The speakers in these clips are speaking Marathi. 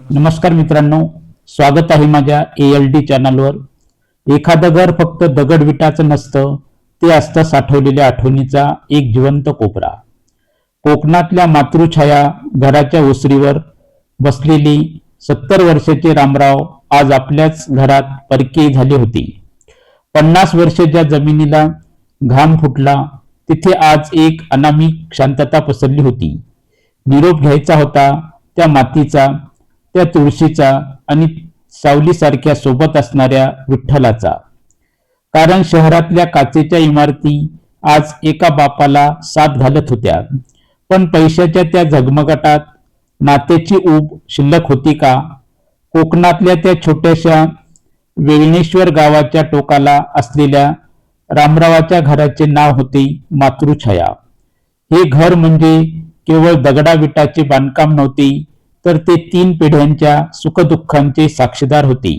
नमस्कार मित्रांनो, स्वागत आहे माझ्या ALD चॅनलवर। एखादं घर फक्त दगड विटाचं नसतं, ते असतं साठवलेल्या आठवणीचा एक जिवंत कोपरा। कोकणातल्या मातृछाया घराच्या ओसरीवर बसलेली 70 वर्षाचे रामराव आज आपल्याच घरात परके झाले होते। 50 वर्षाच्या जमिनीला घाम फुटला, तिथे आज एक अनामिक शांतता पसरली होती। निरोप घ्यायचा होता त्या मातीचा, त्या तुळशीचा आणि सावलीसारख्या सोबत असणाऱ्या विठ्ठलाचा। कारण शहरातल्या काचेच्या इमारती आज एका बापाला साथ घालत होत्या, पण पैशाच्या त्या झगमगाटात नात्याची ऊब शिल्लक होती का? कोकणातल्या त्या छोट्याशा वेळणेश्वर गावाच्या टोकाला असलेल्या रामरावाच्या घराचे नाव होते मातृछाया। हे घर म्हणजे केवळ दगडा विटाचे बांधकाम नव्हते, तर ते 3 पिढ्यांच्या सुखदुःखांचे साक्षीदार होते।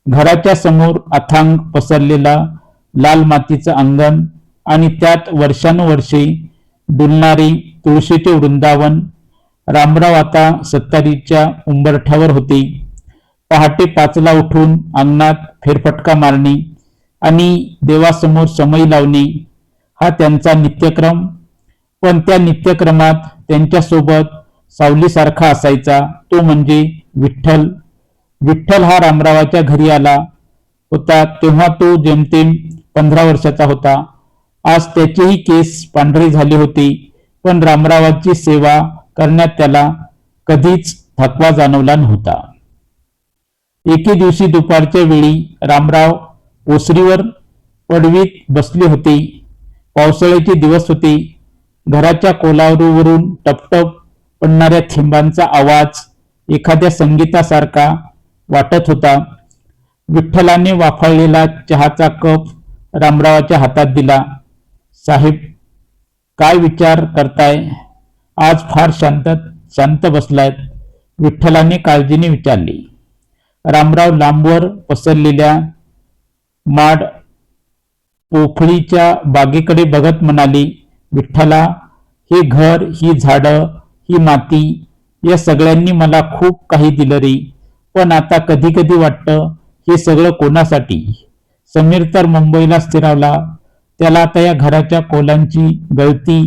घराच्या समोर अथांग पसरलेला लाल मातीचं अंगण आणि त्यात वर्षानुवर्षे डुलणारे तुळशीचे वृंदावन। रामराव आता 70च्या उंबरठ्यावर होते। पहाटे 5ला उठून अंगणात फेरफटका मारणे आणि देवासमोर समई लावणे हा त्यांचा नित्यक्रम। पण त्या नित्यक्रमात त्यांच्यासोबत सावलीसारखा असायचा, तो म्हणजे विठ्ठल। विठ्ठल हा रामरावाच्या घरी आला होता तेव्हा तो जेमतेम 15 वर्षाचा होता। आज त्याचेही केस पांढरे झाले होते, पण रामरावाची सेवा करण्यात त्याला कधीच थकवा जाणवला नव्हता। एके दिवशी दुपारच्या वेळी रामराव ओसरीवर पडवीत बसले होते। पावसाळ्याचे दिवस होते। घराच्या कोलावरून टपटप पडणाऱ्या थेंबांचा आवाज एखाद्या संगीतासारखा वाटत होता। विठ्ठलाने वाफाळलेला चहाचा कप रामरावाच्या हातात दिला। साहेब, काय विचार करताय? आज फार शांत बसलायत, विठ्ठलाने काळजीने विचारले। रामराव लांबवर पसरलेल्या माड पोफळीच्या बागेकडे बघत म्हणाले, विठ्ठला, हे घर, ही झाडं, ही माती, या सगळ्यांनी मला खूप काही दिलं रे। पण आता कधी कधी वाटतं, हे सगळं कोणासाठी? समीर तर मुंबईला स्थिरावला, त्याला आता या घराच्या कोलांची गळती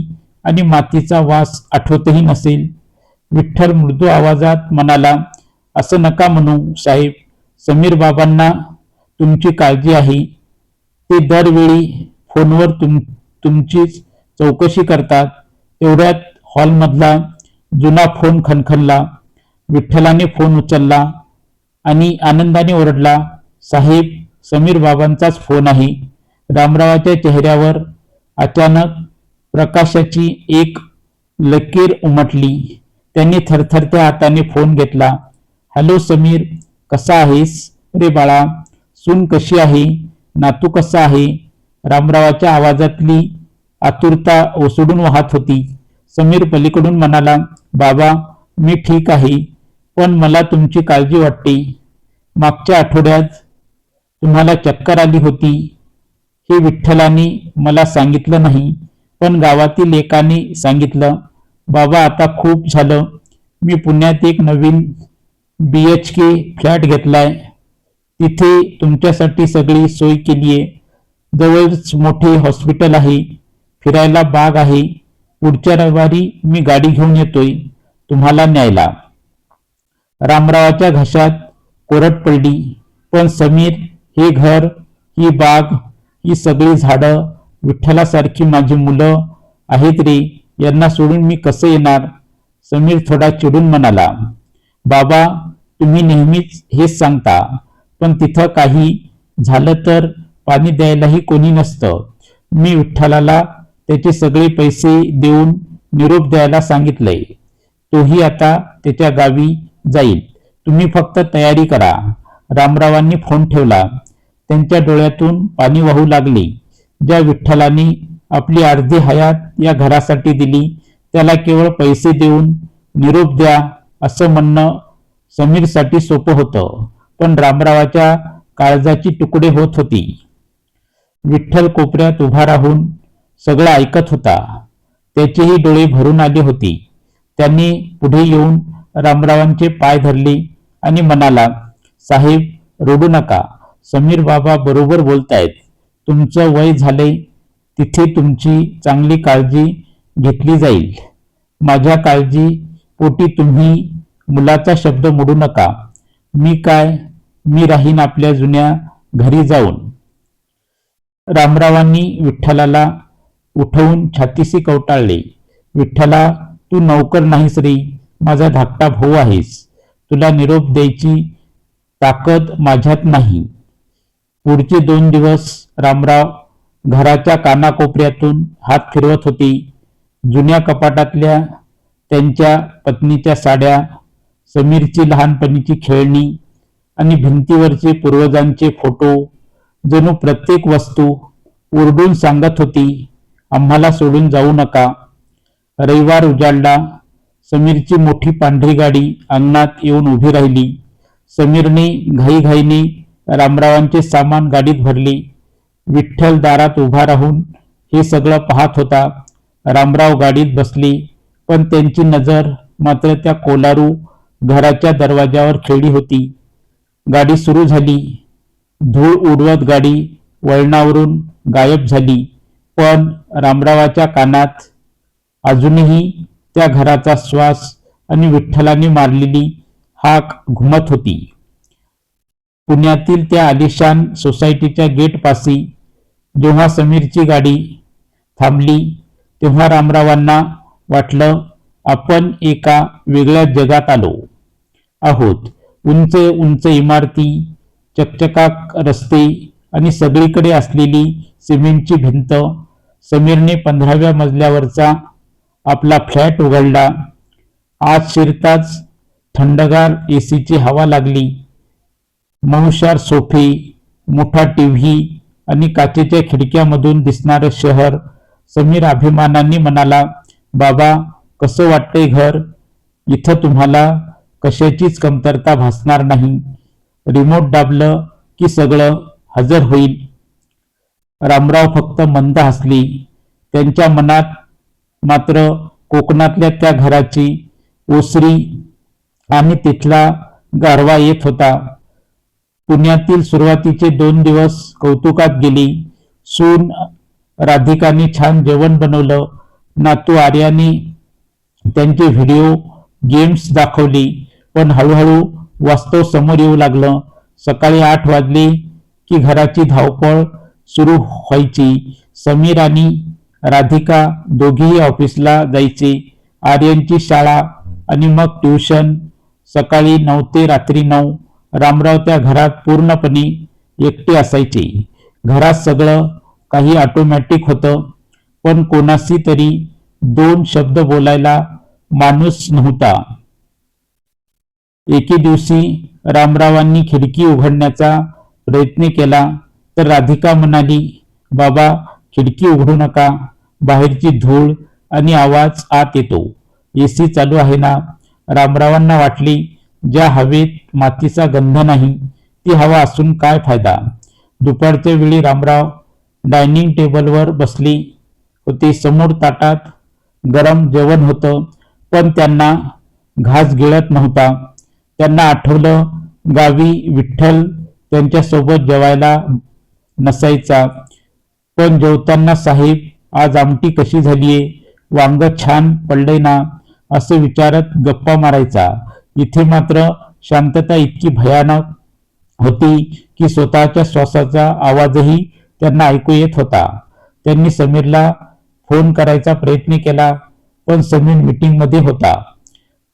आणि मातीचा वास आठवतही नसेल। विठ्ठल मृदू आवाजात म्हणाला, असं नका म्हणू साहेब, समीर बाबांना तुमची काळजी आहे। ते दरवेळी फोनवर तुमचीच चौकशी करतात। तेवढ्यात हॉलमधला जुना फोन खणखणला। विठ्ठलाने फोन उचलला आणि आनंदाने ओरडला, साहेब, समीर बाबांचाच फोन आहे। रामरावाच्या चेहऱ्यावर अचानक प्रकाशाची एक लकीर उमटली। त्यांनी थरथरत्या हाताने फोन घेतला। हॅलो समीर, कसा आहेस रे बाळा? सून कशी आहे? नातू कसा आहे? रामरावाच्या आवाजातली आतुरता ओसडून वाहत होती। समीर पलीकडून म्हणाला, बाबा, मी ठीक आहे, पण मला तुमची काळजी वाटते। मागच्या आठवड्यात तुम्हाला चक्कर आली होती, हे विठ्ठलाने मला सांगितलं नाही, पण गावातील एकाने सांगितलं। बाबा, आता खूप झालं, मी पुण्यात एक नवीन BHK फ्लॅट घेतलाय। तिथे तुमच्यासाठी सगळी सोय केलीये। जवळच मोठे हॉस्पिटल आहे, फिरायला बाग आहे। पुढच्या रविवारी मी गाडी घेऊन येतोय तुम्हाला न्यायला। रामरावाच्या घशात कोरड पडली, पण समीर, हे घर, ही बाग, ही सगळी झाडं, विठ्ठलासारखी माझी मुलं आहेत रे, यांना सोडून मी कसं येणार? समीर थोडा चिडून म्हणाला, बाबा, तुम्ही नेहमीच हेच सांगता, पण तिथं काही झालं तर पाणी द्यायलाही कोणी नसतं। मी विठ्ठलाला त्याचे सगळे पैसे देऊन निरोप द्यायला सांगितलंय। तोही आता त्याच्या गावी जाईल, तुम्ही फक्त तयारी करा। रामरावांनी फोन ठेवला। त्यांच्या डोळ्यातून पाणी वाहू लागले। ज्या विठ्ठलाने आपली अर्धी हयात या घरासाठी दिली, त्याला केवळ पैसे देऊन निरोप द्या असं म्हणणं समीरसाठी सोपं होतं, पण रामरावाच्या काळजाची तुकडे होत होती। विठ्ठल कोपऱ्यात उभा राहून सगळं ऐकत होता। त्याचेही डोळे भरून आले होते। त्यांनी पुढे येऊन रामरावांचे पाय धरले आणि म्हणाला, साहेब रडू नका, समीर बाबा बरोबर बोलतायत. तुमचं वय झालंय तिथे तुमची चांगली काळजी घेतली जाईल. माझ्या काळजी पोटी तुम्ही मुलाचा शब्द मोडू नका. मी राहीन आपल्या जुन्या घरी जाऊन. रामरावांनी विठ्ठलाला उठवून छातीशी कवटाळले. विठ्ठला, तू नौकर नाहीस रे, माझा धाकटा भाऊ आहेस. तुला निरोप द्यायची ताकद माझ्यात नाही. पुढचे 2 दिवस रामराव घराच्या कानाकोपऱ्यातून हात फिरवत होते. जुन्या कपाटातल्या त्यांच्या पत्नीच्या साड्या, समीरची लहानपणीची खेळणी आणि भिंतीवरचे पूर्वजांचे फोटो, जणू प्रत्येक वस्तू ओरडून सांगत होती, आम्हाला सोडून जाऊ नका. रविवार उजाडला. समीरची मोठी पांढरी गाडी अंगणात येऊन उभी राहिली. समीरने घाईघाईने रामरावांचे सामान गाडीत भरले. विठ्ठल दारात उभा राहून हे सगळं पाहत होता. रामराव गाडीत बसले, पण त्यांची नजर मात्र त्या कोलारू घराच्या दरवाजावर खेळली होती. गाडी सुरू झाली. धूळ उडवत गाडी वळणावरून गायब झाली. पण रामरावाच्या कानात अजूनही त्या घराचा श्वास आणि विठ्ठलाने मारलेली हाक घुमत होती. पुण्यातील त्या आलिशान सोसायटीच्या गेटपाशी जेव्हा समीरची गाडी थांबली, तेव्हा रामरावांना वाटलं आपण एका वेगळ्या जगात आलो आहोत. उंच उंच इमारती, चकचकाक रस्ते आणि सगळीकडे असलेली सिमेंटची भिंत. समीरने 15व्या मजल्यावरचा आपला फ्लॅट उघडला. आत शिरताच थंडगार एसीची हवा लागली. मऊशार सोफे, मोठा टीव्ही आणि काचेच्या खिडक्यामधून दिसणारं शहर. समीर अभिमानाने म्हणाला, बाबा कसं वाटतंय घर? इथं तुम्हाला कशाचीच कमतरता भासणार नाही. रिमोट दाबलं की सगळं हजर होईल. रामराव फक्त मंद हसले. त्यांच्या मनात मात्र कोकणातल्या त्या घराची ओसरी आणि तिथला गारवा येत होता. पुण्यातील सुरुवातीचे 2 दिवस कौतुकात गेले. सून राधिकाने छान जेवण बनवलं. नातू आर्याने त्यांचे व्हिडिओ गेम्स दाखवले. पण हळूहळू वास्तव समोर येऊ लागलं. सकाळी 8 वाजले की घराची धावपळ सुरू व्हायची. समीर आणि राधिका दोघेही ऑफिसला जायचे. आर्यनची शाळा आणि मग ट्युशन. सकाळी 9 ते रात्री 9. रामराव त्या घरात पूर्णपणे एकटे असायचे. घरात सगळं काही ऑटोमॅटिक होतं, पण कोणाशी तरी 2 शब्द बोलायला माणूस नव्हता. एके दिवशी रामरावांनी खिडकी उघडण्याचा प्रयत्न केला तर राधिका म्हणाली, बाबा खिडकी उघडू नका, बाहेरची धूळ आणि आवाज आत येतो. एसी चालू आहे ना? रामरावांना वाटले, ज्या हवेत मातीचा गंध नाही ती हवा असून काय फायदा. दुपारच्या वेळी रामराव डायनिंग टेबलवर बसले होते. समोर ताटात गरम जेवण होतं, पण त्यांना घास गिळत नव्हता. त्यांना आठवलं, गावी विठ्ठल त्यांच्यासोबत जेवायला नसायचा. पण जेवताना, साहेब आज आमटी कशी झालीये? वांग छान पडलंय ना? असं विचारत गप्पा मारायचा. इथे मात्र शांतता इतकी भयानक होती की स्वतःच्या श्वासाचा आवाजही त्यांना ऐकू येत होता. त्यांनी समीरला फोन करायचा प्रयत्न केला, पण समीर मीटिंगमध्ये होता.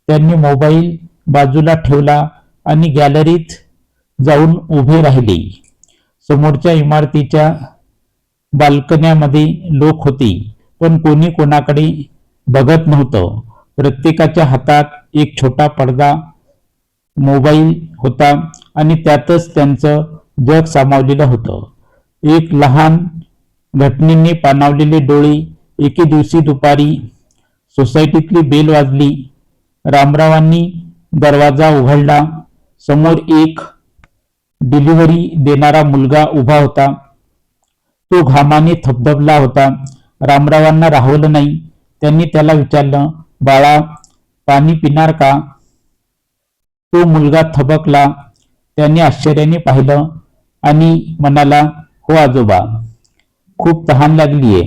त्यांनी मोबाईल बाजूला ठेवला आणि गॅलरीत जाऊन उभे राहिले. समोरच्या इमारतीच्या बाल्कन्यामध्ये लोक होते, पण कोणी कोणाकडे बघत नव्हतं. प्रत्येकाच्या हातात एक छोटा पडदा मोबाईल होता आणि त्यातच त्यांचं जग सामावलेलं होतं. एक लहान घटनेने पाणावलेले डोळे. एके दिवशी दुपारी सोसायटीतली बेल वाजली. रामरावांनी दरवाजा उघडला. समोर एक डिलिव्हरी देणारा मुलगा उभा होता. तो घामाने थबथबला होता. रामरावांना राहवलं नाही. त्यांनी त्याला विचारलं, बाळा पाणी पिणार का? तो मुलगा थबकला. त्याने आश्चर्याने पाहिलं आणि म्हणाला, हो आजोबा, खूप तहान लागलीये.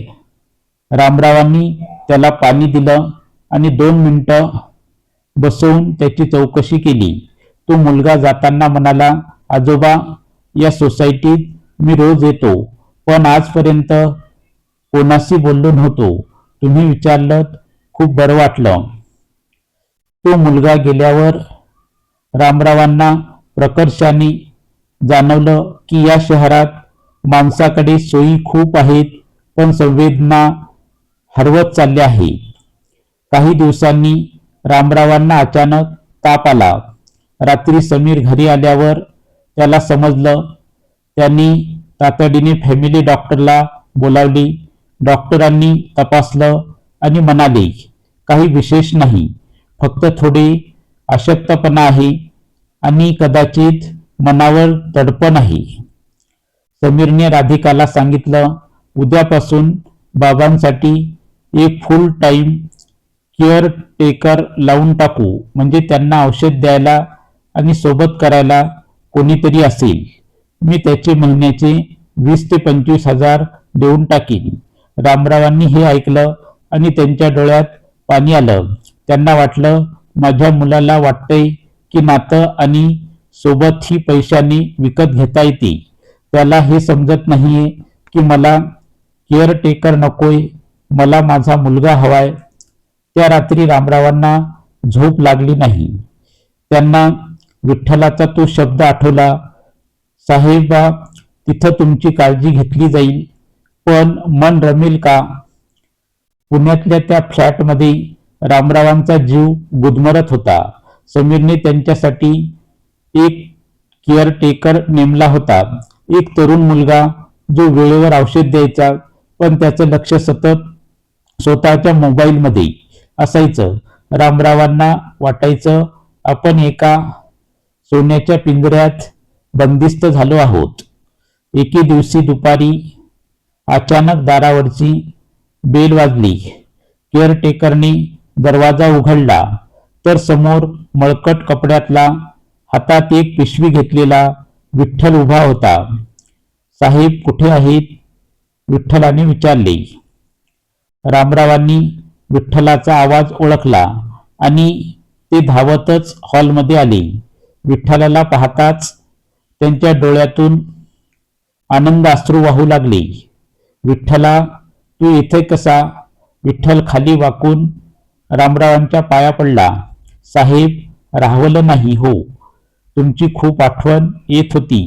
रामरावांनी त्याला पाणी दिलं आणि 2 मिनिटं बसवून त्याची चौकशी केली. तो मुलगा जाताना म्हणाला, आजोबा, या सोसायटीत मी रोज येतो, पण आजपर्यंत कोणाशी बोललो नव्हतो. तुम्ही विचारलं, खूप बरं वाटलं. तो मुलगा गेल्यावर रामरावांना प्रकर्षाने जाणवलं की या शहरात माणसाकडे सोयी खूप आहेत, पण संवेदना हरवत चालल्या आहे. काही दिवसांनी रामरावांना अचानक ताप आला. रात्री समीर घरी आल्यावर त्याला समजलं. त्यांनी तातडीने फॅमिली डॉक्टरला बोलावली. डॉक्टरांनी तपासलं आणि म्हणाले, काही विशेष नाही, फक्त थोडे अशक्तपणा आहे आणि कदाचित मनावर दडपण आहे. समीरने राधिकाला सांगितलं, उद्यापासून बाबांसाठी एक फुल टाइम केअर टेकर लावून टाकू, म्हणजे त्यांना औषध द्यायला आणि सोबत करायला कोणीतरी असेल. मी त्याचे महिन्याचे 20 ते 25,000 देऊन टाकीन. रामरावांनी हे ऐकलं आणि त्यांच्या डोळ्यात पाणी आलं. त्यांना वाटलं, माझ्या मुलाला वाटतंय की नातं आणि सोबत ही पैशाने विकत घेता येते. त्याला हे समजत नाहीये की मला केअर टेकर नकोय, मला माझा मुलगा हवाय. त्या रात्री रामरावांना झोप लागली नाही. त्यांना विठ्ठलाचा तो शब्द आठवला, साहेबा, तिथं तुमची काळजी घेतली जाईल, पण मन रमेल का? पुण्यातल्या त्या फ्लॅटमध्ये रामरावांचा जीव गुदमरत होता. समीरने त्यांच्यासाठी एक केअरटेकर नेमला होता. एक तरुण मुलगा जो वेळेवर औषध द्यायचा, पण त्याचं लक्ष सतत स्वतःच्या मोबाईलमध्ये असायचं. रामरावांना वाटायचं, आपण एका सोन्याच्या पिंजऱ्यात बंदिस्त झालो आहोत. एके दिवशी दुपारी अचानक दारावरची बेल वाजली. केअरटेकरने दरवाजा उघडला तर समोर मळकट कपड्यातला, हातात एक पिशवी घेतलेला विठ्ठल उभा होता. साहेब कुठे आहेत? विठ्ठलाने विचारले. रामरावांनी विठ्ठलाचा आवाज ओळखला आणि ते धावतच हॉलमध्ये आले. विठ्ठलाला पाहताच त्यांच्या डोळ्यातून आनंद अश्रू वाहू लागले. विठ्ठला, तू इथे कसा? विठ्ठल खाली वाकून रामरावांच्या पाया पडला. साहेब, राहवलं नाही हो, तुमची खूप आठवण येत होती.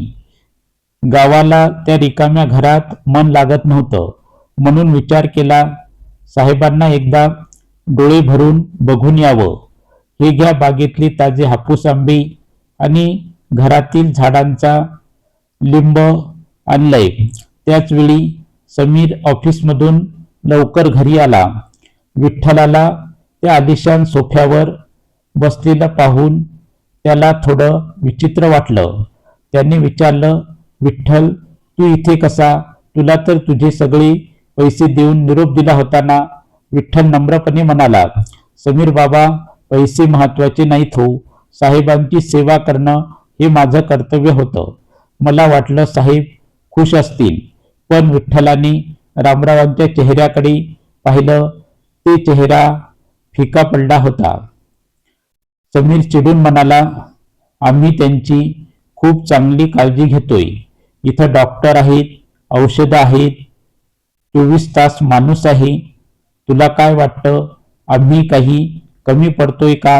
गावाला त्या रिकाम्या घरात मन लागत नव्हतं, म्हणून विचार केला साहेबांना एकदा डोळे भरून बघून यावं. हे घ्या बागेतले ताजे हापूस आंबे आणि घरातील झाडांचा लिंब आणलंय. त्याच वेळी समीर ऑफिसमधून लवकर घरी आला. विठ्ठलाला त्या आलिशान सोफ्यावर बसलेला पाहून त्याला थोडं विचित्र वाटलं. त्याने विचारलं, विठ्ठल, तू इथे कसा? तुला तर तुझे सगळे पैसे देऊन निरोप दिला होता ना? विठ्ठल नम्रपणे म्हणाला, समीर बाबा, पैसे महत्वाचे नाहीत हो, साहेबांची सेवा करणं हे माझं कर्तव्य होतं. मला वाटलं साहेब खुश असतील. पण विठ्ठलाने रामरावांच्या चेहऱ्याकडे पाहिलं. ते चेहरा फिका पडला होता. समीर चिडून म्हणाला, आम्ही त्यांची खूप चांगली काळजी घेतोय. इथं डॉक्टर आहेत, औषधं आहेत, 24 तास माणूस आहे. तुला काय वाटतं, आम्ही काही कमी पडतोय का?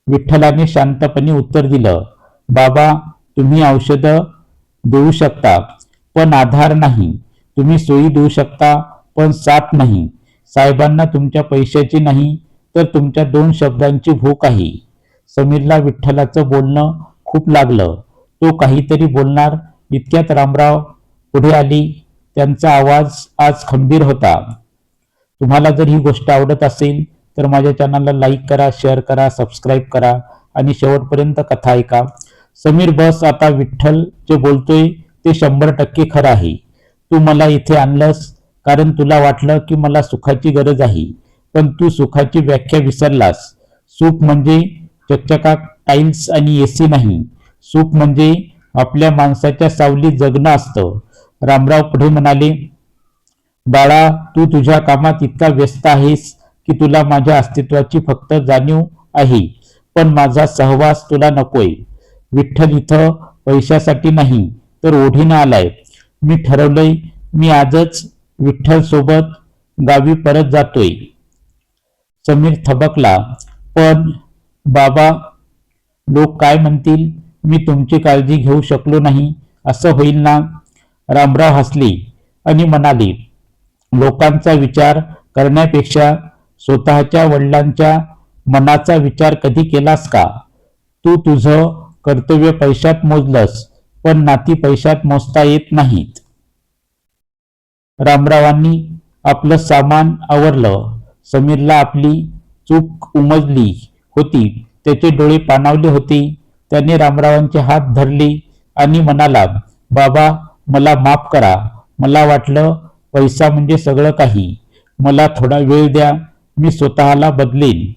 विठ्ठलाने शांतपणे उत्तर दिलं, बाबा, तुम्ही औषधं देऊ शकता पण आधार नाही. तुम्ही सोयी देऊ शकता पण साथ नाही. साहेबांना तुमच्या पैशाची नाही तर तुमच्या 2 शब्दांची भूक आहे. समीरला विठ्ठलाचं बोलणं खूप लागलं. तो काहीतरी बोलणार इतक्यात रामराव पुढे आली. त्यांचा आवाज आज खंबीर होता. तुम्हाला जर ही गोष्ट आवडत असेल तर माझ्या चॅनलला लाईक करा, शेअर करा, सबस्क्राईब करा आणि शेवटपर्यंत कथा ऐका. समीर, बस आता. विठ्ठल जे बोलतोय ते 100% खरं आहे. तू मला इथे आणलंस कारण तुला वाटलं की मला सुखाची गरज आहे, पण तू सुखाची व्याख्या विसरलास. सुख म्हणजे चकचकाट टाइल्स आणि एसी नाही, सुख म्हणजे आपल्या माणसाच्या सावलीत जगणं असतं. रामराव पुढे म्हणाले, बाळा, तू तुझ्या कामात इतका व्यस्त आहेस की तुला माझ्या अस्तित्वाची फक्त जाणीव आहे, पण माझा सहवास तुला नकोय. विठ्ठल इथं पैशासाठी नाही तर ओढीनं आलाय. मी ठरवलंय, मी आजच विठ्ठल सोबत गावी परत जातोय. समीर थबकला. पण बाबा, लोक काय म्हणतील? मी तुमची काळजी घेऊ शकलो नाही असं होईल ना? रामराव हसले आणि म्हणाले, लोकांचा विचार करण्यापेक्षा स्वतःच्या वडिलांच्या मनाचा विचार कधी केलास का? तू तुझं कर्तव्य पैशात मोजलंस, पण नाती पैशात मोजता येत नाहीत. रामरावांनी आपलं सामान आवरलं. समीरला आपली चूक उमजली होती. त्याचे डोळे पाणावले होते. त्याने रामरावांचे हात धरले आणि म्हणाला, बाबा, मला माफ करा. मला वाटलं पैसा म्हणजे सगळं काही. मला थोडा वेळ द्या, मी स्वतःला बदलेन.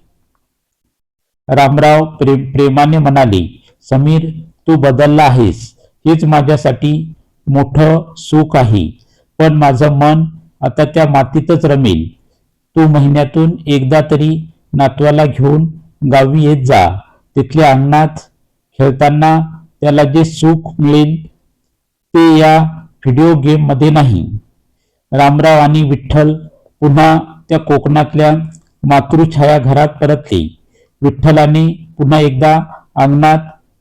रामराव प्रेमाने म्हणाले, समीर, तू बदलला आहेस, हेच माझ्यासाठी मोठं सुख आहे. पण माझं मन आता त्या मातीतच रमेल. तू महिन्यातून एकदा तरी नातवाला घेऊन गावी येत जा. तिथल्या अंगणात खेळताना त्याला जे सुख मिळेल ते या व्हिडिओ गेम मध्ये नाही. रामराव आणि विठ्ठल पुन्हा त्या कोकणातल्या मातृछाया घरात परतले. विठ्ठलाने पुन्हा एकदा अंगणात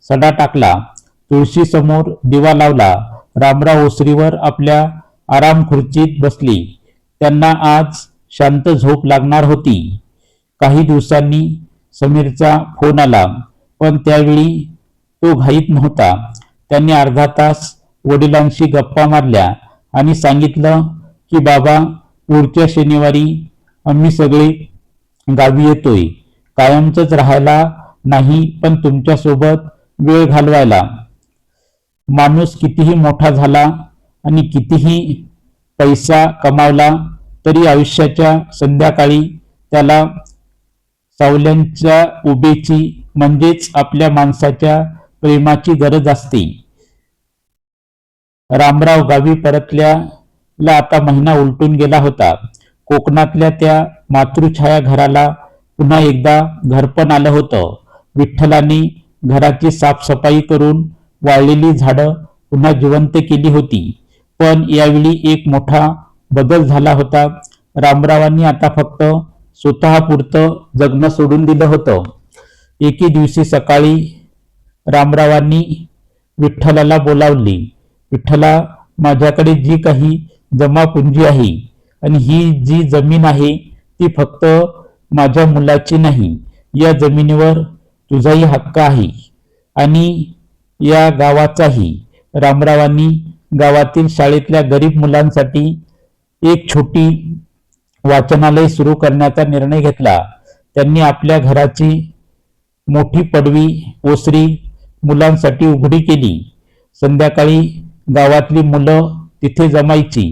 सडा टाकला. तुळशी समोर दिवा लावला. रामराव ओसरीवर आपल्या आराम खुर्चीत बसले. त्यांना आज शांत झोप लागणार होती. काही दिवसांनी समीरचा फोन आला, पण त्यावेळी तो घाईत नव्हता. त्यांनी अर्धा तास वडिलांशी गप्पा मारल्या आणि सांगितलं की बाबा, पुढच्या शनिवारी आम्ही सगळे गावी येतोय. कायमचंच राहायला नाही, पण तुमच्यासोबत वेळ घालवायला. माणूस कितीही मोठा झाला आणि कितीही पैसा कमावला तरी आयुष्याच्या संध्याकाळी त्याला सावल्यांच्या उभेची म्हणजेच आपल्या माणसाच्या प्रेमाची गरज असते. रामराव गावी परतल्याला आता महिना उलटून गेला होता. कोकणातल्या त्या मातृछाया घराला पुन्हा एकदा घरपण आलं होतं. विठ्ठलाने घराची साफसफाई करून वाळलेली झाडं पुन्हा जिवंत केली होती. पण यावेळी एक मोठा बदल झाला होता. रामरावांनी आता फक्त स्वतःपुरतं जगणं सोडून दिलं होतं. एके दिवशी सकाळी रामरावांनी विठ्ठलाला बोलावले. विठ्ठला, माझ्याकडे जी काही जमापुंजी आहे आणि ही जी जमीन आहे ती फक्त माझ्या मुलाची नाही. या जमिनीवर तुझाही हक्क आहे आणि या गावाचाही. रामरावांनी गावातील शाळेतल्या गरीब मुलांसाठी एक छोटी वाचनालय सुरू करण्याचा निर्णय घेतला. त्यांनी आपल्या घराची मोठी पडवी ओसरी मुलांसाठी उघडी केली. संध्याकाळी गावातली मुलं तिथे जमायची.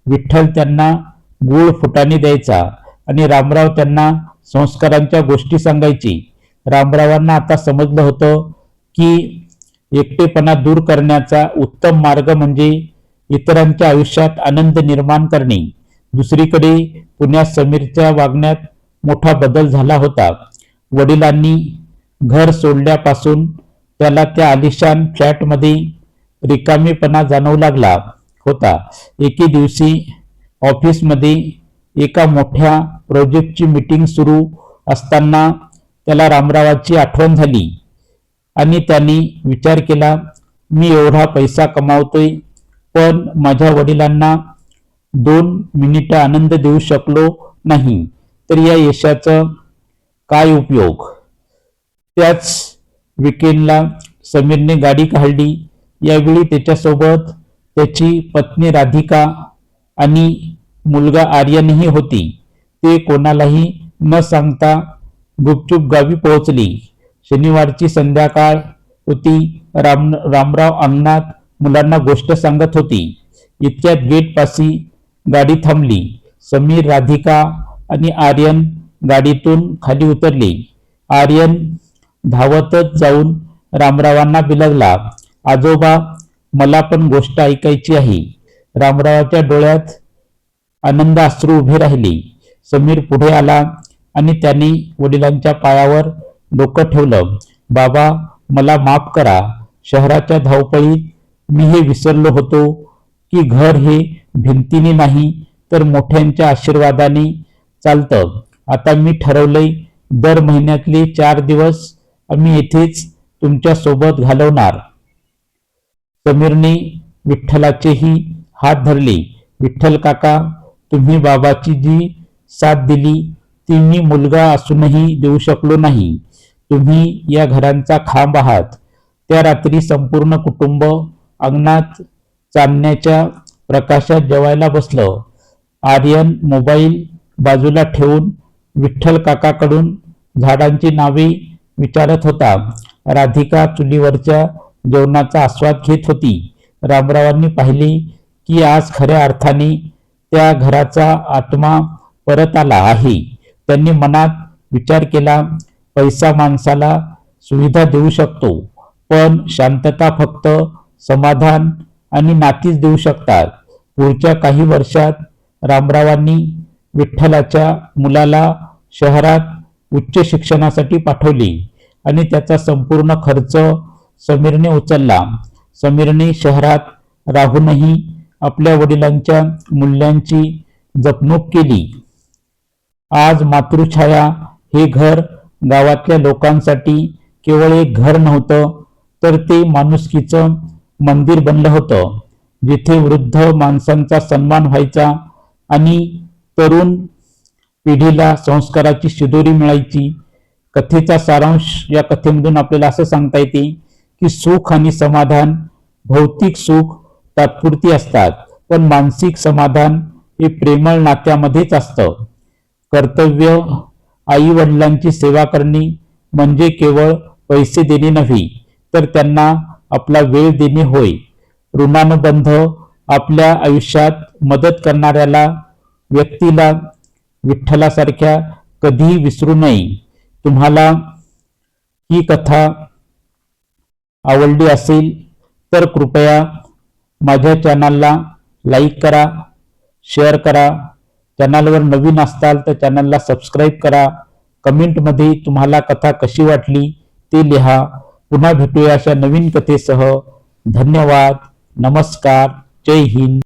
विठ्ठल त्यांना गूळ फुटाणे द्यायचा आणि रामराव त्यांना संस्कारांच्या गोष्टी सांगायची. रामरावांना आता समजलं होतं की एकटेपणा दूर करण्याचा उत्तम मार्ग म्हणजे इतरांच्या आयुष्यात आनंद निर्माण करणे. दुसरीकडे पुण्यात समीरच्या वागण्यात मोठा बदल झाला होता. वडिलांनी घर सोडल्यापासून त्याला त्या आलिशान फ्लॅटमध्ये रिकामेपणा जाणवू लागला होता. एके दिवशी ऑफिसमध्ये एका मोठ्या प्रोजेक्टची मीटिंग सुरू असताना त्याला रामरावाची आठवण झाली आणि त्याने विचार केला, मी एवढा पैसा कमावतोय, पण माझ्या वडिलांना 2 मिनिटं आनंद देऊ शकलो नाही, तर या यशाचं काय उपयोग? त्याच विकेंडला समीरने गाडी काढली. यावेळी त्याच्यासोबत त्याची पत्नी राधिका आणि मुलगा आर्यनही होती. ते कोणालाही न सांगता गुपचूप गावी पोहोचली. शनिवारची संध्याकाळ होती. रामराव अंगणात मुलांना गोष्ट सांगत होती. इतक्यात गेटपाशी गाडी थांबली. समीर, राधिका आणि आर्यन गाडीतून खाली उतरले. आर्यन धावतच जाऊन रामरावांना बिलगला, आजोबा, मला पण गोष्ट ऐकायची आहे. रामरावाच्या डोळ्यात आनंद अश्रू उभे राहिले. समीर पुढे आला आणि त्याने वडिलांच्या पायावर डोकं ठेवलं. बाबा, मला माफ करा. शहराच्या धावपळीत मी हे विसरलो होतो की घर हे भिंतीने नाही तर मोठ्यांच्या आशीर्वादाने चालतं. आता मी ठरवलंय, दर महिन्यातले 4 दिवस आम्ही येथेच तुमच्या सोबत घालवणार. समीरने विठ्ठलाचेही हात धरले. विठ्ठल काका, तुम्ही बाबाची जी साथ दिली ती मी मुलगा असूनही देऊ शकलो नाही. तुम्ही या घरांचा खांब आहात. त्या रात्री संपूर्ण कुटुंब अंगणात चांदण्याच्या प्रकाशात जेवायला बसलं. आर्यन मोबाईल बाजूला ठेवून विठ्ठल काकाकडून झाडांची नावे विचारत होता. राधिका चुलीवरच्या जेवणाचा आस्वाद घेत होती. रामरावांनी पाहिले की आज खऱ्या अर्थाने त्या घराचा आत्मा परत आला आहे. त्यांनी मनात विचार केला, पैसा माणसाला सुविधा देऊ शकतो, पण शांतता फक्त समाधान आणि नातीच देऊ शकतात. पुढच्या काही वर्षात रामरावांनी विठ्ठलाच्या मुलाला शहरात उच्च शिक्षणासाठी पाठवले आणि त्याचा संपूर्ण खर्च समीरने उचलला. समीरने शहरात राहूनही आपल्या वडिलांच्या मूल्यांची जपणूक केली. आज मातृछाया हे घर गावातल्या लोकांसाठी केवळ एक घर नव्हतं, तर ते माणुसकीचं मंदिर बनलं होतं, जिथे वृद्ध माणसांचा सन्मान व्हायचा आणि तरुण पिढीला संस्काराची शिदोरी मिळायची. कथेचा सारांश या कथेमधून आपल्याला असं सांगता येते की सुख आणि समाधान, भौतिक सुख तात्पुरती असतात, पण मानसिक समाधान हे प्रेमळ नात्यामध्येच असतं. कर्तव्य, आई वडिलांची सेवा करणे म्हणजे केवळ पैसे देणे नव्हे, तर त्यांना आपला वेळ देणे होय. ऋणानुबंध, आपल्या आयुष्यात मदत करणाऱ्याला व्यक्तीला विठ्ठलासारख्या कधीही विसरू नये. तुम्हाला ही कथा आवडली असेल तर कृपया माझ्या चॅनलला लाईक करा, शेअर करा. चॅनलवर नवीन असताल तर चॅनलला सबस्क्राईब करा. कमेंटमध्ये तुम्हाला कथा कशी वाटली ते लिहा. पुन्हा भेटूया अशा नवीन कथेसह. धन्यवाद. नमस्कार. जय हिंद.